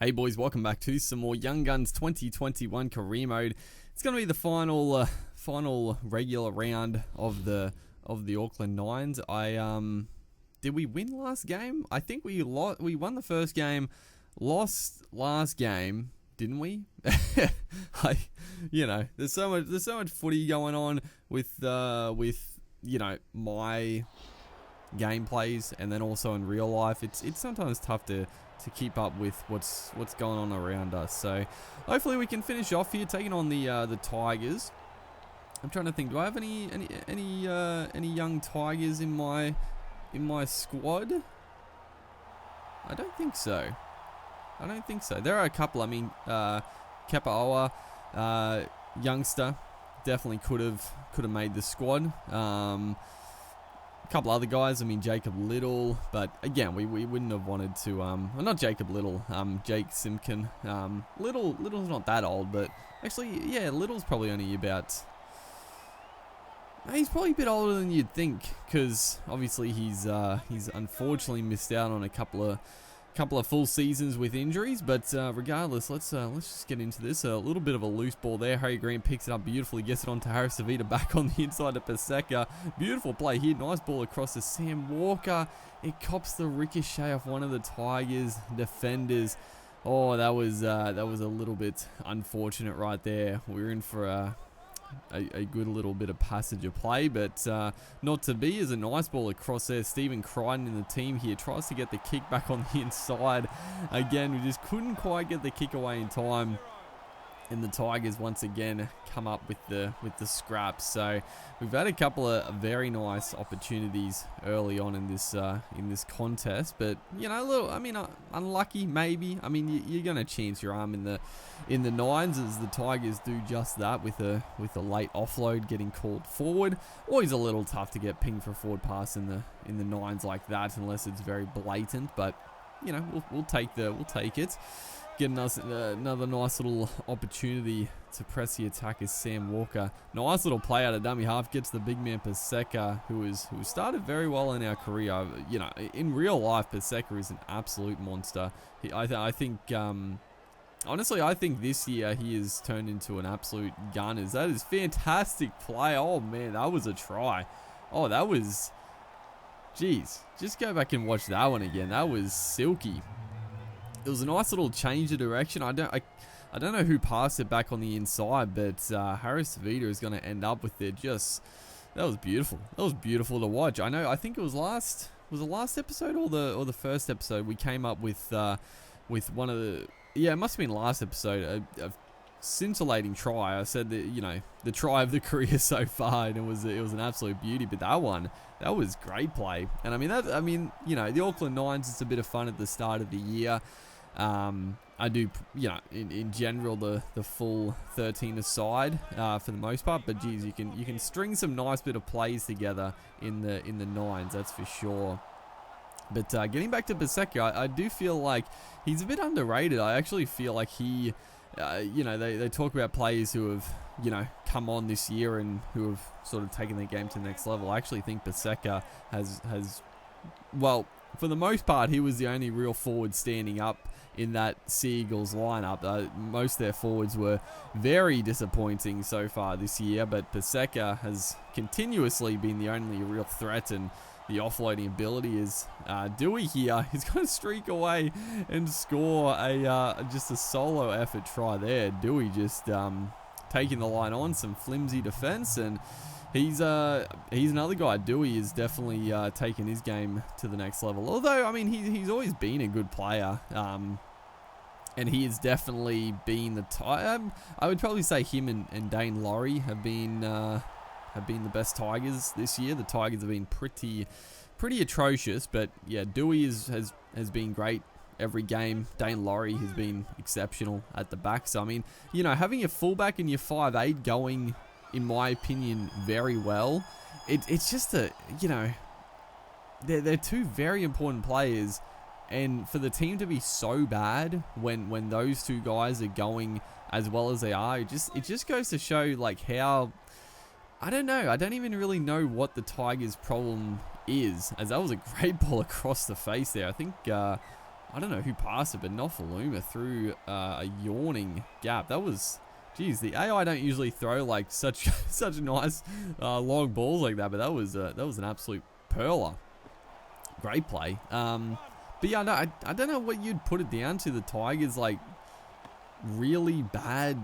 Hey boys, welcome back to some more Young Guns 2021 career mode. It's going to be the final regular round of the Auckland 9'S. Did we win last game? I think we won the first game, lost last game, didn't we? There's so much footy going on with my gameplays, and then also in real life. It's sometimes tough to keep up with what's going on around us. So hopefully we can finish off here taking on the Tigers. I'm trying to think, do I have any young Tigers in my squad? I don't think so. There are a couple. I mean, Kepaoa, youngster, definitely could have made the squad. A couple other guys, I mean Jacob Little, but again we wouldn't have wanted to well, not Jacob Little, Jake Simkin. Little's not that old, but actually yeah, Little's probably only about, he's probably a bit older than you'd think, because obviously he's unfortunately missed out on a couple of full seasons with injuries, but regardless, let's just get into this. A little bit of a loose ball there. Harry Green picks it up beautifully, gets it on to Harris Savita, back on the inside to Paseka. Beautiful play here. Nice ball across to Sam Walker. It cops the ricochet off one of the Tigers defenders. Oh, that was a little bit unfortunate right there. We were in for a good little bit of passage of play, but not to be. Is a nice ball across there. Stephen Crichton in the team here tries to get the kick back on the inside. Again, we just couldn't quite get the kick away in time, and the Tigers once again come up with the scraps. So we've had a couple of very nice opportunities early on in this contest, but unlucky maybe. I mean, you're gonna chance your arm in the 9'S, as the Tigers do just that with a late offload getting called forward. Always a little tough to get pinged for a forward pass in the 9'S like that, unless it's very blatant. But we'll take it. Getting us another nice little opportunity to press the attack is Sam Walker. Nice little play out of dummy half. Gets the big man Paseka, who started very well in our career. In real life, Paseka is an absolute monster. I think this year he has turned into an absolute gunner. That is fantastic play. Oh man, that was a try. Oh, that was... Jeez, just go back and watch that one again. That was silky. It was a nice little change of direction. I don't know who passed it back on the inside, but Harris Savita is going to end up with it. That was beautiful. That was beautiful to watch. I think it was the last episode or the first episode we came up with one of the, it must have been last episode, a scintillating try. I said that the try of the career so far, and it was an absolute beauty. But that was great play. And the Auckland 9'S, it's a bit of fun at the start of the year. I do, in general, the full 13 aside for the most part. But geez, you can string some nice bit of plays together in the 9'S, that's for sure. But getting back to Paseka, I do feel like he's a bit underrated. I actually feel like he, they talk about players who have, come on this year and who have sort of taken their game to the next level. I actually think Paseka has, well, for the most part, he was the only real forward standing up in that Sea Eagles lineup. Most of their forwards were very disappointing so far this year, but Paseka has continuously been the only real threat, and the offloading ability is Dewey here. He's going to streak away and score just a solo effort try there. Dewey just taking the line on, some flimsy defense, and he's another guy. Dewey is definitely taking his game to the next level. Although, he's always been a good player, and he has definitely been the I would probably say him and Dane Laurie have been the best Tigers this year. The Tigers have been pretty atrocious, but yeah, Dewey has been great every game. Dane Laurie has been exceptional at the back. So having your fullback and your 5'8" going, in my opinion, very well. It's just they're two very important players, and for the team to be so bad when those two guys are going as well as they are, it just goes to show like how, I don't know. I don't even really know what the Tigers' problem is, as that was a great ball across the face there. I think I don't know who passed it, but Nofaluma threw a yawning gap. That was, geez, the AI don't usually throw like such nice long balls like that, but that was an absolute perler. Great play. But yeah, no, I don't know what you'd put it down to. The Tigers, like, really bad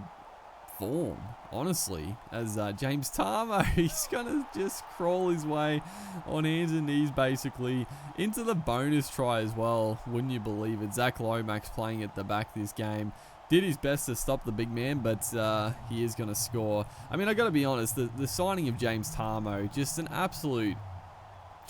form, honestly, as James Tarmo, he's gonna just crawl his way on hands and knees basically into the bonus try as well, wouldn't you believe it. Zach Lomax playing at the back this game did his best to stop the big man, but he is gonna score. I mean, I gotta be honest, the signing of James Tarmo, just an absolute,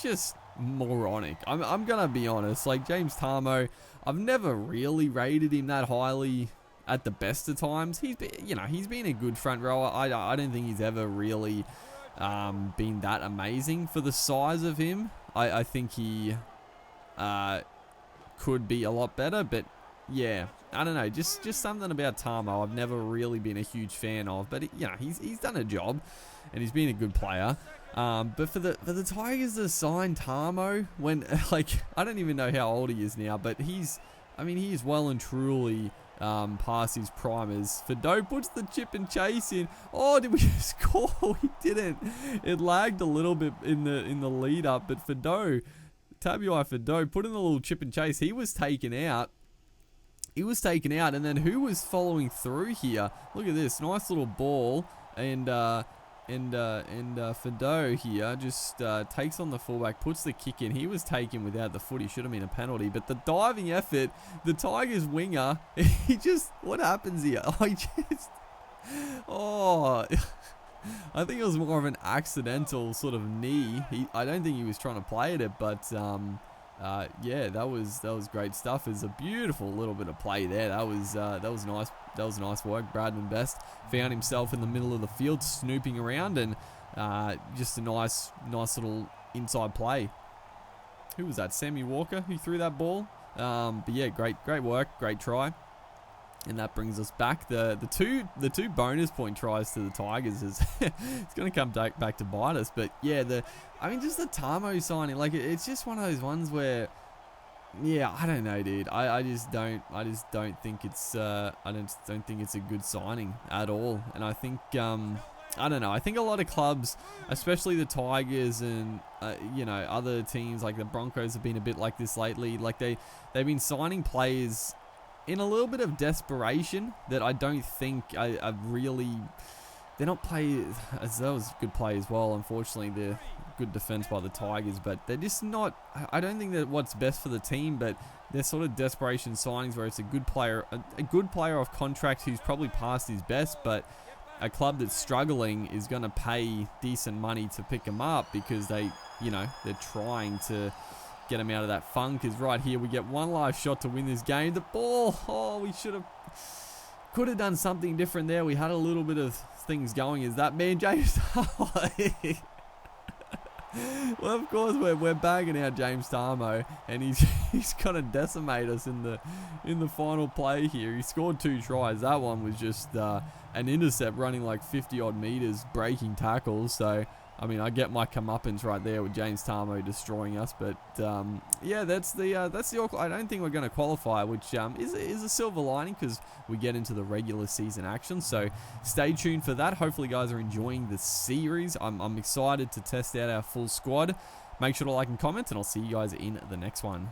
just moronic. I'm gonna be honest, like, James Tarmo, I've never really rated him that highly at the best of times. He's been, he's been a good front rower. I don't think he's ever really been that amazing for the size of him. I think he could be a lot better, but yeah, I don't know. Just something about Tarmo I've never really been a huge fan of. But he's done a job, and he's been a good player. But for the Tigers to sign Tarmo when, like, I don't even know how old he is now, but he is well and truly past his prime. As Fido puts the chip and chase in. Oh, did we score? We didn't. It lagged a little bit in the lead up, but Tabuai Fido put in the little chip and chase. He was taken out. And then who was following through here? Look at this, nice little ball, and Fido here just takes on the fullback, puts the kick in. He was taken without the footy, should have been a penalty. But the diving effort, the Tigers winger, what happens here? I think it was more of an accidental sort of knee. I don't think he was trying to play at it, but yeah, that was great stuff. It's a beautiful little bit of play there. That was nice. That was nice work. Bradman Best found himself in the middle of the field, snooping around, and just a nice little inside play. Who was that? Sammy Walker who threw that ball. But yeah, great work, great try. And that brings us back. The two bonus point tries to the Tigers is it's going to come back to bite us. But yeah, just the Tarmo signing, like, it's just one of those ones where, yeah, I don't know, dude. I just don't think it's I don't think it's a good signing at all. And I think I don't know. I think a lot of clubs, especially the Tigers and other teams like the Broncos, have been a bit like this lately. Like they've been signing players in a little bit of desperation that I don't think are really. They're not players. That was a good play as well. Unfortunately, they're good defense by the Tigers, but they're just not. I don't think that what's best for the team, but they're sort of desperation signings where it's a good player off contract who's probably past his best, but a club that's struggling is going to pay decent money to pick him up because they're trying to get him out of that funk. Is right here. We get one last shot to win this game. The ball. We could have done something different there. We had a little bit of things going. Is that man James? Well, of course we're bagging out James Tarmo, and he's gonna decimate us in the final play here. He scored 2 tries. That one was just an intercept running like 50 odd meters, breaking tackles. So I mean, I get my comeuppance right there with James Tarmo destroying us. But yeah, that's the Auckland. I don't think we're going to qualify, which is a silver lining because we get into the regular season action. So stay tuned for that. Hopefully, you guys are enjoying the series. I'm excited to test out our full squad. Make sure to like and comment, and I'll see you guys in the next one.